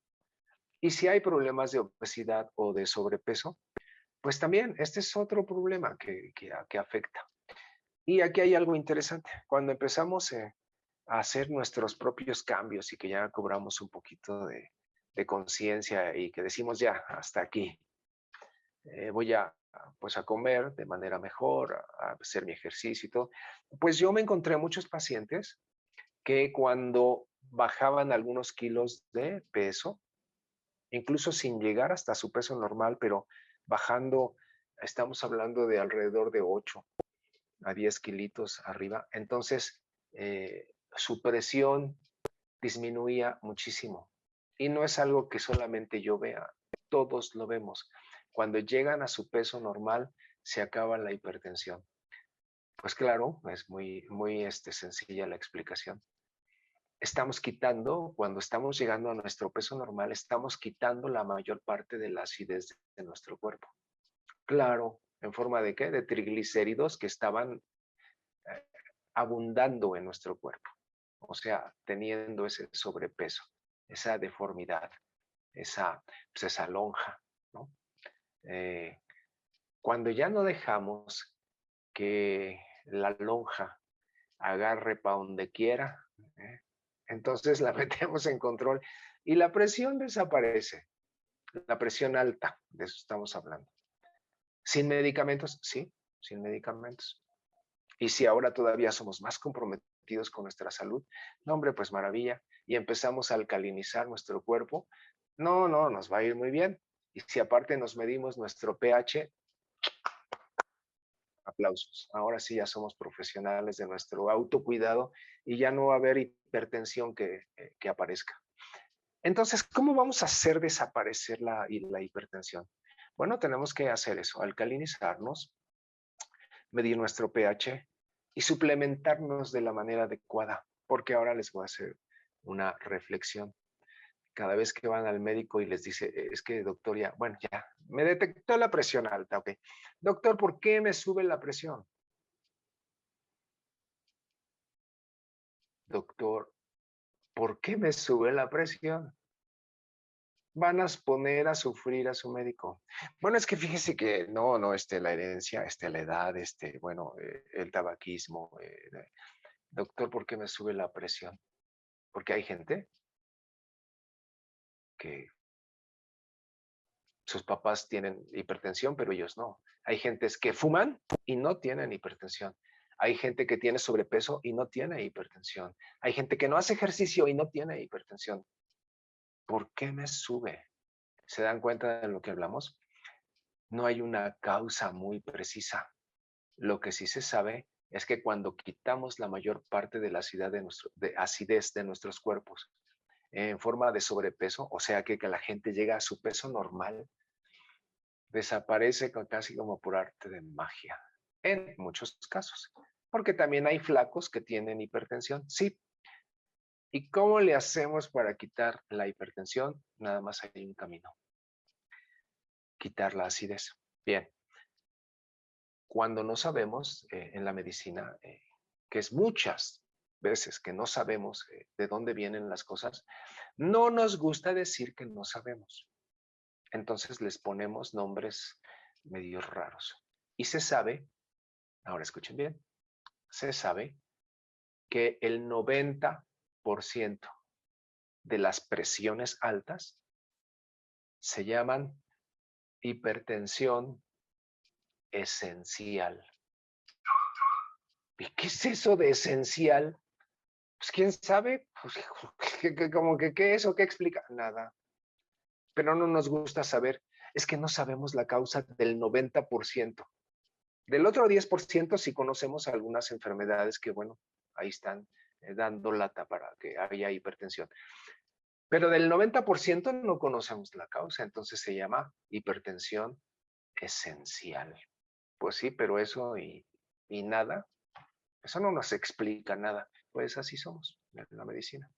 Y si hay problemas de obesidad o de sobrepeso, pues también este es otro problema que afecta. Y aquí hay algo interesante. Cuando empezamos a hacer nuestros propios cambios y que ya cobramos un poquito de conciencia y que decimos ya, hasta aquí, voy pues a comer de manera mejor, a hacer mi ejercicio y todo, pues yo me encontré muchos pacientes que cuando bajaban algunos kilos de peso, incluso sin llegar hasta su peso normal, pero bajando, estamos hablando de alrededor de 8 a 10 kilitos arriba, entonces su presión disminuía muchísimo. Y no es algo que solamente yo vea, todos lo vemos. Cuando llegan a su peso normal, se acaba la hipertensión. Pues claro, es muy sencilla la explicación. Estamos quitando, cuando estamos llegando a nuestro peso normal, estamos quitando la mayor parte de la acidez de nuestro cuerpo. Claro, ¿en forma de qué? De triglicéridos que estaban eh, abundando en nuestro cuerpo. O sea, teniendo ese sobrepeso, esa deformidad, pues esa lonja, ¿no? Cuando ya no dejamos que la lonja agarre para donde quiera, ¿eh? Entonces la metemos en control y la presión desaparece, la presión alta, de eso estamos hablando. ¿Sin medicamentos? Sí, sin medicamentos. Y si ahora todavía somos más comprometidos con nuestra salud, no, hombre, pues maravilla, y empezamos a alcalinizar nuestro cuerpo, no, nos va a ir muy bien. Y si aparte nos medimos nuestro pH, aplausos. Ahora sí ya somos profesionales de nuestro autocuidado y ya no va a haber hipertensión que aparezca. Entonces, ¿cómo vamos a hacer desaparecer la hipertensión? Bueno, tenemos que hacer eso, alcalinizarnos, medir nuestro pH y suplementarnos de la manera adecuada, porque ahora les voy a hacer una reflexión. Cada vez que van al médico y les dice, es que doctor, ya, bueno, ya, me detectó la presión alta, ok. Doctor, ¿por qué me sube la presión? Doctor, ¿por qué me sube la presión? Van a poner a sufrir a su médico. Bueno, es que fíjese que no, la herencia, la edad, bueno, el tabaquismo. Doctor, ¿por qué me sube la presión? Porque hay gente que sus papás tienen hipertensión, pero ellos no. Hay gentes que fuman y no tienen hipertensión. Hay gente que tiene sobrepeso y no tiene hipertensión. Hay gente que no hace ejercicio y no tiene hipertensión. ¿Por qué me sube? ¿Se dan cuenta de lo que hablamos? No hay una causa muy precisa. Lo que sí se sabe es que cuando quitamos la mayor parte de la acidez de nuestros cuerpos en forma de sobrepeso, o sea que la gente llega a su peso normal, desaparece casi como por arte de magia, en muchos casos. Porque también hay flacos que tienen hipertensión, sí. ¿Y cómo le hacemos para quitar la hipertensión? Nada más hay un camino: quitar la acidez. Bien, cuando no sabemos en la medicina, que es muchas veces que no sabemos de dónde vienen las cosas, no nos gusta decir que no sabemos. Entonces les ponemos nombres medio raros. Y se sabe, ahora escuchen bien, se sabe que el 90% de las presiones altas se llaman hipertensión esencial. ¿Y qué es eso de esencial? Pues quién sabe, pues, como que qué es o qué explica, nada. Pero no nos gusta saber, es que no sabemos la causa del 90%. Del otro 10% sí conocemos algunas enfermedades que, bueno, ahí están dando lata para que haya hipertensión. Pero del 90% no conocemos la causa, entonces se llama hipertensión esencial. Pues sí, pero eso y nada, eso no nos explica nada. Pues así somos en la medicina.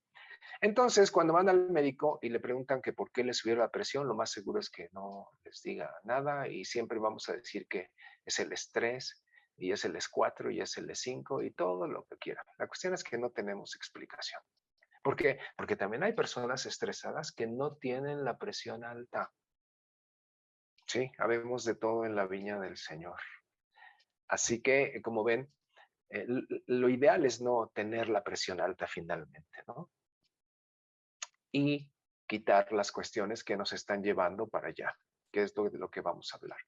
Entonces, cuando van al médico y le preguntan que por qué le subió la presión, lo más seguro es que no les diga nada y siempre vamos a decir que es el estrés y es el E4 y es el E5 y todo lo que quieran. La cuestión es que no tenemos explicación. ¿Por qué? Porque también hay personas estresadas que no tienen la presión alta. Sí, habemos de todo en la viña del Señor. Así que, como ven, lo ideal es no tener la presión alta finalmente, ¿no? Y quitar las cuestiones que nos están llevando para allá, que es de lo que vamos a hablar.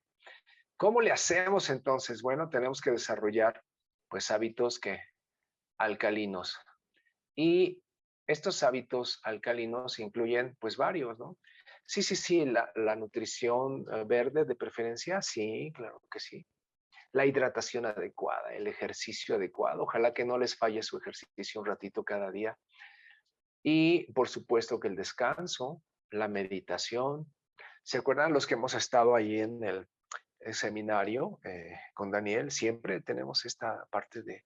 ¿Cómo le hacemos entonces? Bueno, tenemos que desarrollar pues hábitos que alcalinos. Y estos hábitos alcalinos incluyen pues varios, ¿no? Sí, la nutrición verde de preferencia, sí, claro que sí. La hidratación adecuada, el ejercicio adecuado, ojalá que no les falle su ejercicio un ratito cada día. Y por supuesto que el descanso, la meditación. ¿Se acuerdan los que hemos estado ahí en el seminario con Daniel? Siempre tenemos esta parte de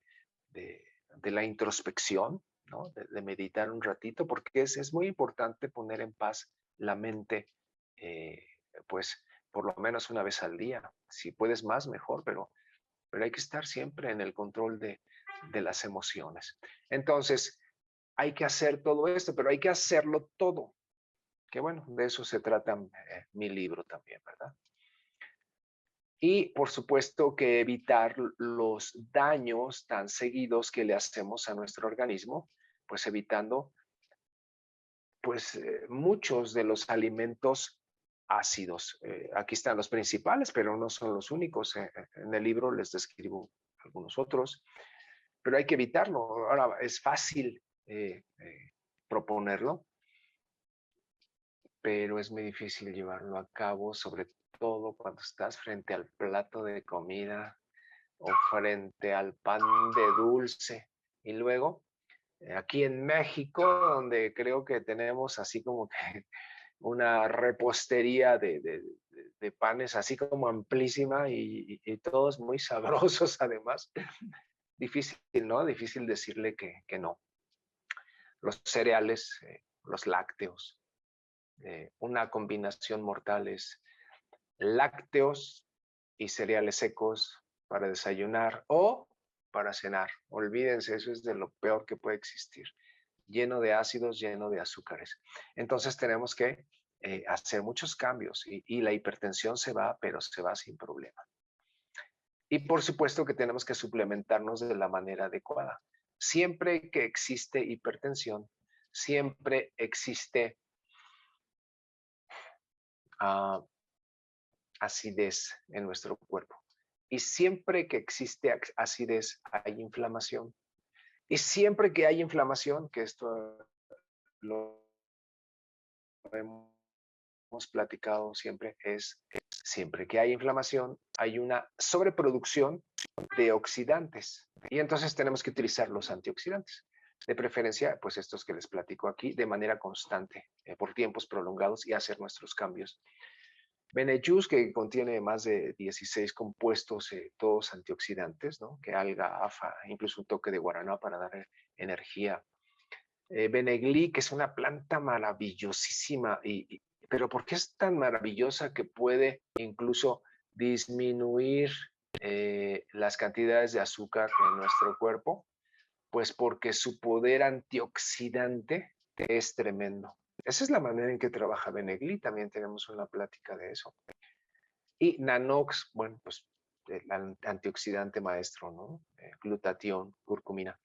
la introspección, ¿no? De meditar un ratito, porque es muy importante poner en paz la mente, eh, pues por lo menos una vez al día. Si puedes más, mejor, pero hay que estar siempre en el control de las emociones. Entonces, hay que hacer todo esto, pero hay que hacerlo todo. Que bueno, de eso se trata mi libro también, ¿verdad? Y por supuesto que evitar los daños tan seguidos que le hacemos a nuestro organismo, pues evitando pues muchos de los alimentos ácidos. Aquí están los principales, pero no son los únicos. En el libro les describo algunos otros, pero hay que evitarlo. Ahora, es fácil proponerlo, pero es muy difícil llevarlo a cabo, sobre todo cuando estás frente al plato de comida o frente al pan de dulce. Y luego, aquí en México, donde creo que tenemos así como que una repostería de panes así como amplísima y todos muy sabrosos además. Difícil, ¿no? Difícil decirle que no. Los cereales, los lácteos, una combinación mortal es lácteos y cereales secos para desayunar o para cenar. Olvídense, eso es de lo peor que puede existir. Lleno de ácidos, lleno de azúcares. Entonces tenemos que hacer muchos cambios y la hipertensión se va, pero se va sin problema. Y por supuesto que tenemos que suplementarnos de la manera adecuada. Siempre que existe hipertensión, siempre existe uh, acidez en nuestro cuerpo. Y siempre que existe acidez, hay inflamación. Y siempre que hay inflamación, que esto lo hemos platicado siempre, es siempre que hay inflamación, hay una sobreproducción de oxidantes. Y entonces tenemos que utilizar los antioxidantes. De preferencia, pues estos que les platico aquí, de manera constante, por tiempos prolongados y hacer nuestros cambios. Benejus, que contiene más de 16 compuestos, todos antioxidantes, ¿no? Que alga, afa, incluso un toque de guaraná para dar energía. Benegli, que es una planta maravillosísima, pero ¿por qué es tan maravillosa que puede incluso disminuir las cantidades de azúcar en nuestro cuerpo? Pues porque su poder antioxidante es tremendo. Esa es la manera en que trabaja Benegli, también tenemos una plática de eso. Y Nanox, bueno, pues el antioxidante maestro, ¿no? Glutatión, curcumina.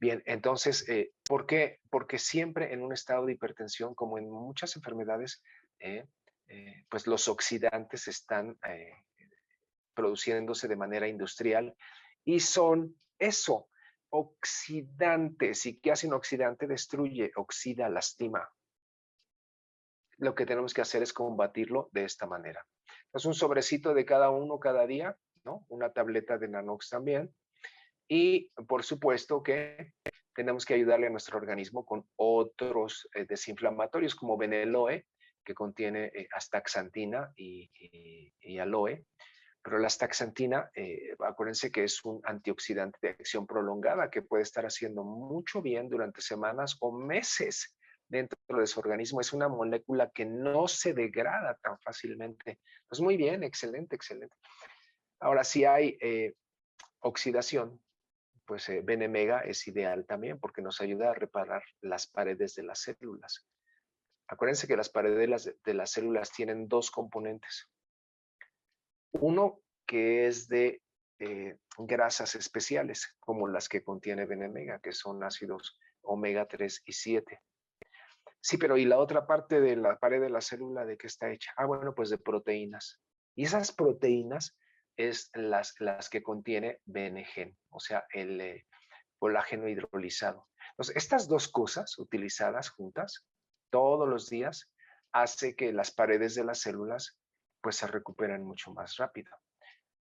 Bien, entonces, ¿por qué? Porque siempre en un estado de hipertensión, como en muchas enfermedades, pues los oxidantes están produciéndose de manera industrial y son eso, oxidantes. ¿Y qué hace un oxidante? Destruye, oxida, lastima. Lo que tenemos que hacer es combatirlo de esta manera. Es un sobrecito de cada uno cada día, ¿no? Una tableta de Nanox también. Y por supuesto que tenemos que ayudarle a nuestro organismo con otros desinflamatorios como Beneloe, que contiene astaxantina y aloe. Pero la astaxantina, acuérdense que es un antioxidante de acción prolongada que puede estar haciendo mucho bien durante semanas o meses dentro de su organismo. Es una molécula que no se degrada tan fácilmente. Pues muy bien, excelente, excelente. Ahora, si hay oxidación, pues Benemega es ideal también porque nos ayuda a reparar las paredes de las células. Acuérdense que las paredes de las células tienen dos componentes. Uno que es de grasas especiales, como las que contiene Benemega, que son ácidos omega 3 y 7. Sí, pero ¿y la otra parte de la pared de la célula de qué está hecha? Ah, bueno, pues de proteínas. Y esas proteínas es las que contiene BNG, o sea, el colágeno hidrolizado. Entonces, estas dos cosas utilizadas juntas todos los días hace que las paredes de las células pues se recuperen mucho más rápido.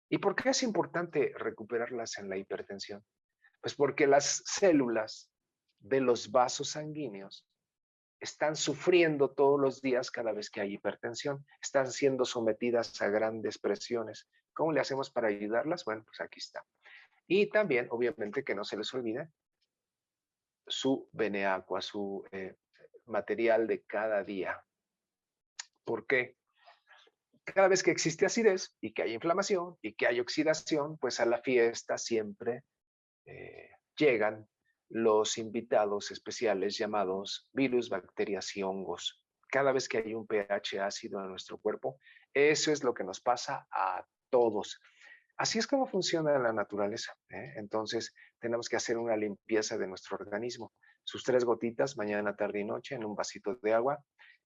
¿Y por qué es importante recuperarlas en la hipertensión? Pues porque las células de los vasos sanguíneos están sufriendo todos los días cada vez que hay hipertensión, están siendo sometidas a grandes presiones. ¿Cómo le hacemos para ayudarlas? Bueno, pues aquí está. Y también, obviamente, que no se les olvide su Beneaqua, su material de cada día. ¿Por qué? Cada vez que existe acidez y que hay inflamación y que hay oxidación, pues a la fiesta siempre llegan los invitados especiales llamados virus, bacterias y hongos. Cada vez que hay un pH ácido en nuestro cuerpo, eso es lo que nos pasa a todos. Así es como funciona la naturaleza. Entonces, tenemos que hacer una limpieza de nuestro organismo. Sus 3 gotitas, mañana, tarde y noche, en un vasito de agua,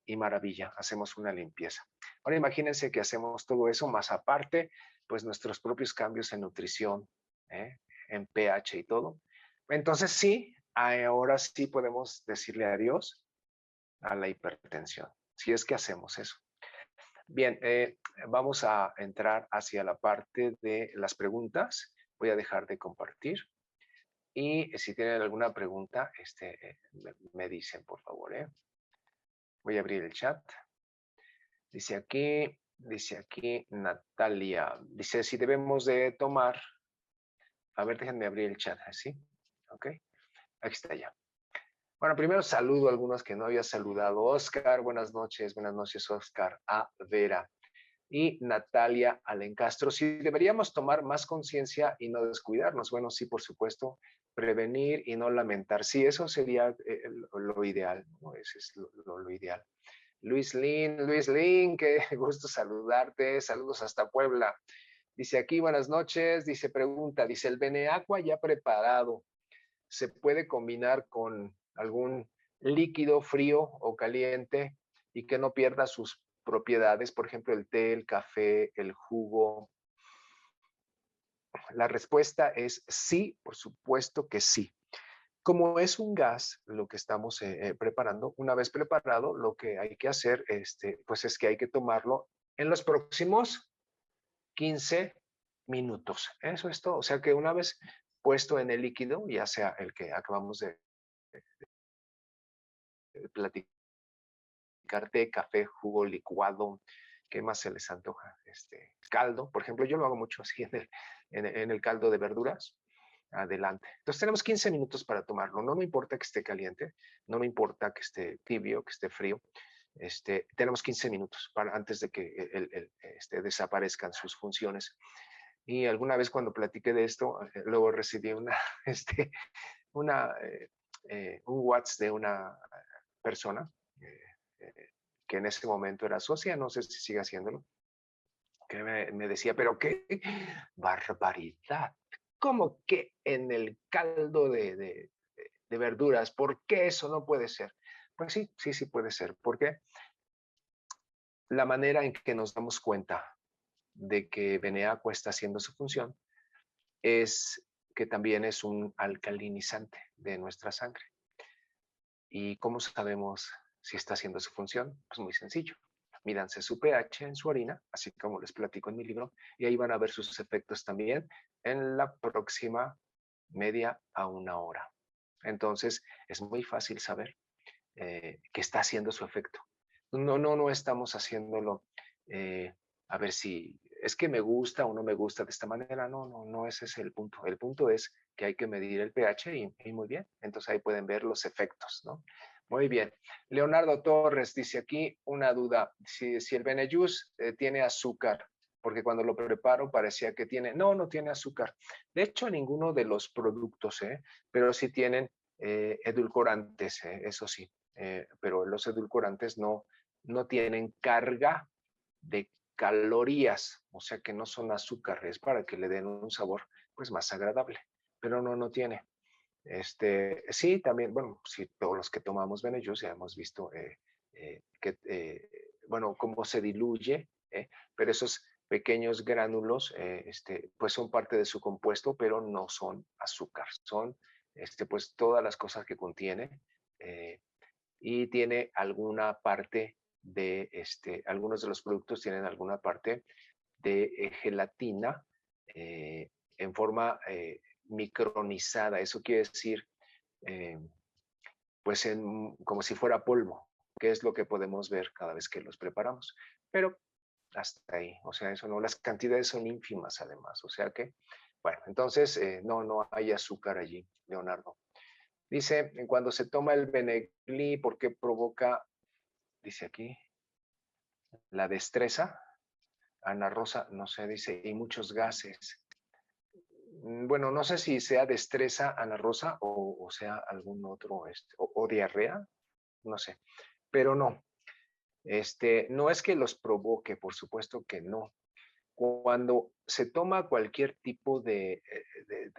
y maravilla, hacemos una limpieza. Ahora imagínense que hacemos todo eso, más aparte, pues nuestros propios cambios en nutrición, en pH y todo. Entonces sí, ahora sí podemos decirle adiós a la hipertensión, si es que hacemos eso. Bien, vamos a entrar hacia la parte de las preguntas. Voy a dejar de compartir. Y si tienen alguna pregunta, me dicen, por favor. Voy a abrir el chat. Dice aquí Natalia. Dice, si debemos de tomar. A ver, déjenme abrir el chat, ¿sí? Ok. Aquí está ya. Bueno, primero saludo a algunos que no había saludado. Oscar, buenas noches, Oscar. A Vera y Natalia Alencastro. Si deberíamos tomar más conciencia y no descuidarnos. Bueno, sí, por supuesto, prevenir y no lamentar. Sí, eso sería lo ideal, ¿no? Ese es lo ideal. Luis Lin, qué gusto saludarte. Saludos hasta Puebla. Dice aquí, buenas noches. Dice, pregunta, dice, el Beneaqua ya preparado, ¿se puede combinar con algún líquido frío o caliente y que no pierda sus propiedades? Por ejemplo, el té, el café, el jugo. La respuesta es sí, por supuesto que sí. Como es un gas lo que estamos preparando, una vez preparado, lo que hay que hacer pues es que hay que tomarlo en los próximos 15 minutos. Eso es todo. O sea que una vez puesto en el líquido, ya sea el que acabamos de platicar, té, café, jugo licuado, ¿qué más se les antoja? Caldo, por ejemplo, yo lo hago mucho así en el caldo de verduras. Adelante. Entonces tenemos 15 minutos para tomarlo. No me importa que esté caliente, no me importa que esté tibio, que esté frío. Tenemos 15 minutos antes de que desaparezcan sus funciones. Y alguna vez cuando platiqué de esto, luego recibí un WhatsApp de una persona que en ese momento era socia, no sé si sigue haciéndolo, que me decía, pero qué barbaridad. ¿Cómo que en el caldo de verduras? ¿Por qué eso no puede ser? Pues sí, sí puede ser. ¿Por qué? La manera en que nos damos cuenta de que Beneaqua está haciendo su función es que también es un alcalinizante de nuestra sangre. ¿Y cómo sabemos si está haciendo su función? Pues muy sencillo. Mídanse su pH en su orina, así como les platico en mi libro, y ahí van a ver sus efectos también en la próxima media a una hora. Entonces, es muy fácil saber que está haciendo su efecto. No estamos haciéndolo a ver si es que me gusta o no me gusta de esta manera. No, ese es el punto. El punto es que hay que medir el pH y muy bien. Entonces ahí pueden ver los efectos, ¿no? Muy bien. Leonardo Torres dice aquí una duda. Si el Benejus tiene azúcar, porque cuando lo preparo parecía que tiene, no tiene azúcar. De hecho, ninguno de los productos, pero sí tienen edulcorantes, eso sí, pero los edulcorantes no tienen carga de calorías, o sea que no son azúcares para que le den un sabor pues más agradable, pero no tiene. Sí, también, bueno, sí, todos los que tomamos Benellos ya hemos visto bueno, cómo se diluye, pero esos pequeños gránulos, pues son parte de su compuesto, pero no son azúcar, son, pues todas las cosas que contiene y tiene alguna parte de, algunos de los productos tienen alguna parte de gelatina en forma micronizada. Eso quiere decir, eh, pues como si fuera polvo, que es lo que podemos ver cada vez que los preparamos. Pero hasta ahí, o sea, eso no, las cantidades son ínfimas además, o sea que, bueno, entonces no hay azúcar allí, Leonardo. Dice, cuando se toma el Benegli, ¿por qué provoca, dice aquí, la destreza? Ana Rosa, no sé, dice, y muchos gases. Bueno, no sé si sea destreza, Ana Rosa, o sea algún otro, o diarrea, no sé, pero no. No es que los provoque, por supuesto que no. Cuando se toma cualquier tipo de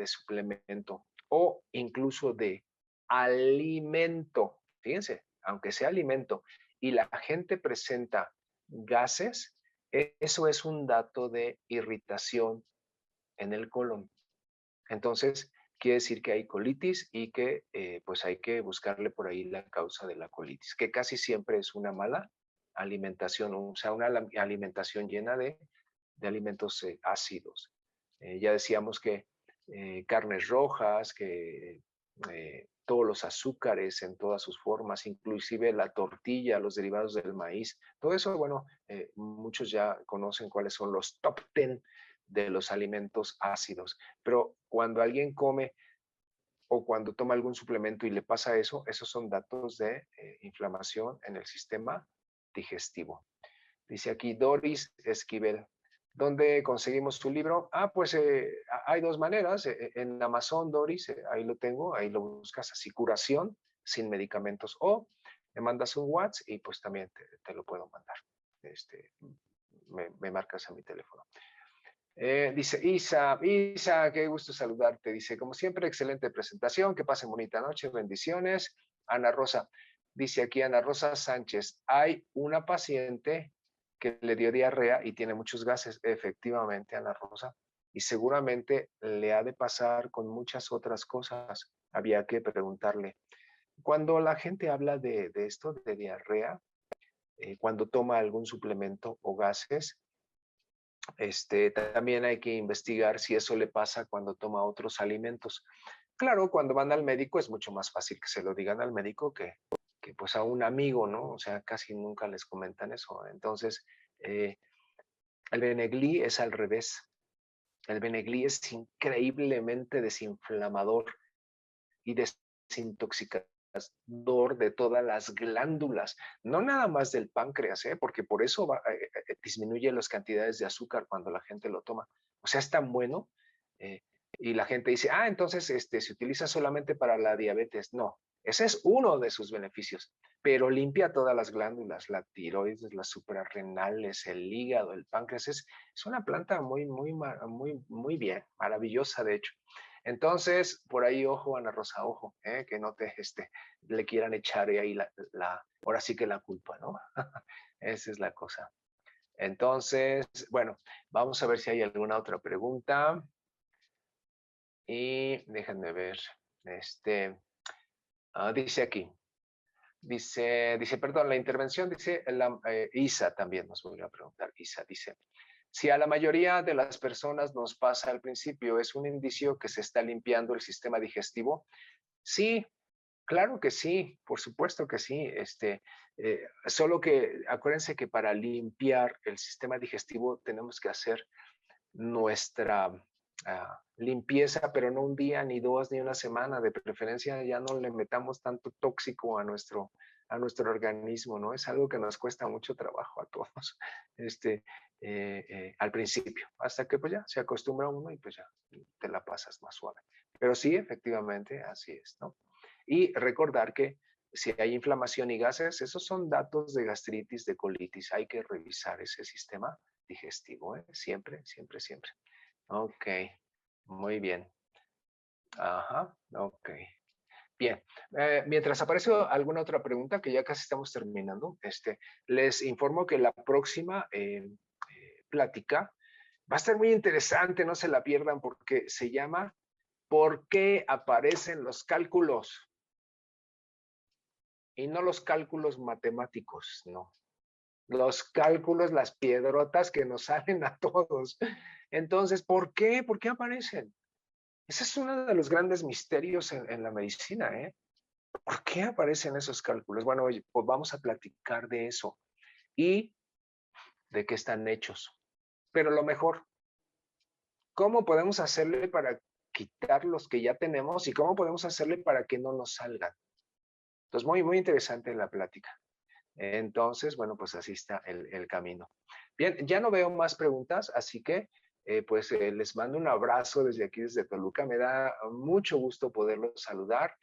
suplemento o incluso de alimento, fíjense, aunque sea alimento, y la gente presenta gases, eso es un dato de irritación en el colon. Entonces, quiere decir que hay colitis y que pues hay que buscarle por ahí la causa de la colitis, que casi siempre es una mala alimentación, o sea, una alimentación llena de alimentos ácidos. Ya decíamos que carnes rojas, que todos los azúcares en todas sus formas, inclusive la tortilla, los derivados del maíz, todo eso, bueno, muchos ya conocen cuáles son los top 10 de los alimentos ácidos, pero cuando alguien come o cuando toma algún suplemento y le pasa eso, esos son datos de inflamación en el sistema digestivo. Dice aquí Doris Esquivel, ¿dónde conseguimos su libro? Pues hay dos maneras. En Amazon, Doris, ahí lo tengo, ahí lo buscas así, curación sin medicamentos. O me mandas un WhatsApp y pues también te lo puedo mandar. Me marcas a mi teléfono. Dice Isa, qué gusto saludarte. Dice, como siempre, excelente presentación, que pasen bonita noche, bendiciones. Ana Rosa, dice aquí Ana Rosa Sánchez, hay una paciente que le dio diarrea y tiene muchos gases, efectivamente, Ana Rosa, y seguramente le ha de pasar con muchas otras cosas. Había que preguntarle. Cuando la gente habla de esto, de diarrea, cuando toma algún suplemento o gases, también hay que investigar si eso le pasa cuando toma otros alimentos. Claro, cuando van al médico es mucho más fácil que se lo digan al médico que pues a un amigo, ¿no? O sea, casi nunca les comentan eso. Entonces, el Benegli es al revés. El Benegli es increíblemente desinflamador y desintoxicador de todas las glándulas, no nada más del páncreas, porque por eso disminuye las cantidades de azúcar cuando la gente lo toma. O sea, es tan bueno y la gente dice, entonces se utiliza solamente para la diabetes. No, ese es uno de sus beneficios, pero limpia todas las glándulas, la tiroides, las suprarrenales, el hígado, el páncreas. Es una planta muy bien, maravillosa de hecho. Entonces, por ahí, ojo, Ana Rosa, ojo, que no le quieran echar ahí ahora sí que la culpa, ¿no? Esa es la cosa. Entonces, bueno, vamos a ver si hay alguna otra pregunta. Y déjenme ver, dice aquí, dice, perdón, la intervención, dice, Isa también nos volvió a preguntar, Isa dice, si a la mayoría de las personas nos pasa al principio, ¿es un indicio que se está limpiando el sistema digestivo? Sí, claro que sí, por supuesto que sí. Solo que acuérdense que para limpiar el sistema digestivo tenemos que hacer nuestra limpieza, pero no un día, ni dos, ni una semana. De preferencia ya no le metamos tanto tóxico a nuestro organismo, ¿no? Es algo que nos cuesta mucho trabajo a todos, al principio, hasta que pues ya se acostumbra uno y pues ya te la pasas más suave. Pero sí, efectivamente, así es, ¿no? Y recordar que si hay inflamación y gases, esos son datos de gastritis, de colitis. Hay que revisar ese sistema digestivo, ¿eh? Siempre, siempre, siempre. Ok, muy bien. Ajá, ok. Bien, mientras aparece alguna otra pregunta, que ya casi estamos terminando, les informo que la próxima plática va a estar muy interesante, no se la pierdan porque se llama ¿Por qué aparecen los cálculos? Y no los cálculos matemáticos, no. Los cálculos, las piedrotas que nos salen a todos. Entonces, ¿por qué? ¿Por qué aparecen? Ese es uno de los grandes misterios en la medicina, ¿eh? ¿Por qué aparecen esos cálculos? Bueno, oye, pues vamos a platicar de eso y de qué están hechos. Pero lo mejor, ¿cómo podemos hacerle para quitar los que ya tenemos y cómo podemos hacerle para que no nos salgan? Entonces, muy, muy interesante la plática. Entonces, bueno, pues así está el camino. Bien, ya no veo más preguntas, así que les mando un abrazo desde aquí, desde Toluca. Me da mucho gusto poderlos saludar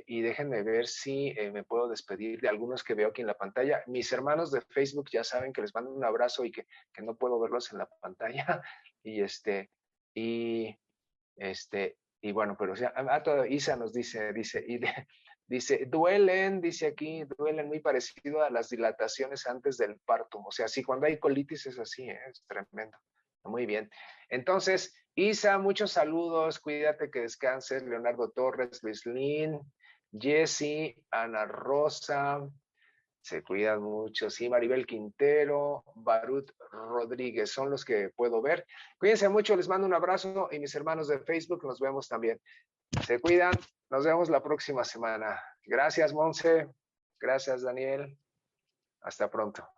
y déjenme ver si me puedo despedir de algunos que veo aquí en la pantalla. Mis hermanos de Facebook ya saben que les mando un abrazo y que no puedo verlos en la pantalla. Y y y bueno, pero o sea, Isa nos dice, dice, duelen, dice aquí, duelen muy parecido a las dilataciones antes del parto. O sea, sí, cuando hay colitis es así, es tremendo. Muy bien. Entonces, Isa, muchos saludos, cuídate, que descanses. Leonardo Torres, Luis Lin, Jessy, Ana Rosa, se cuidan mucho. Sí, Maribel Quintero, Barut Rodríguez, son los que puedo ver. Cuídense mucho, les mando un abrazo y mis hermanos de Facebook, nos vemos también. Se cuidan, nos vemos la próxima semana. Gracias, Monse. Gracias, Daniel. Hasta pronto.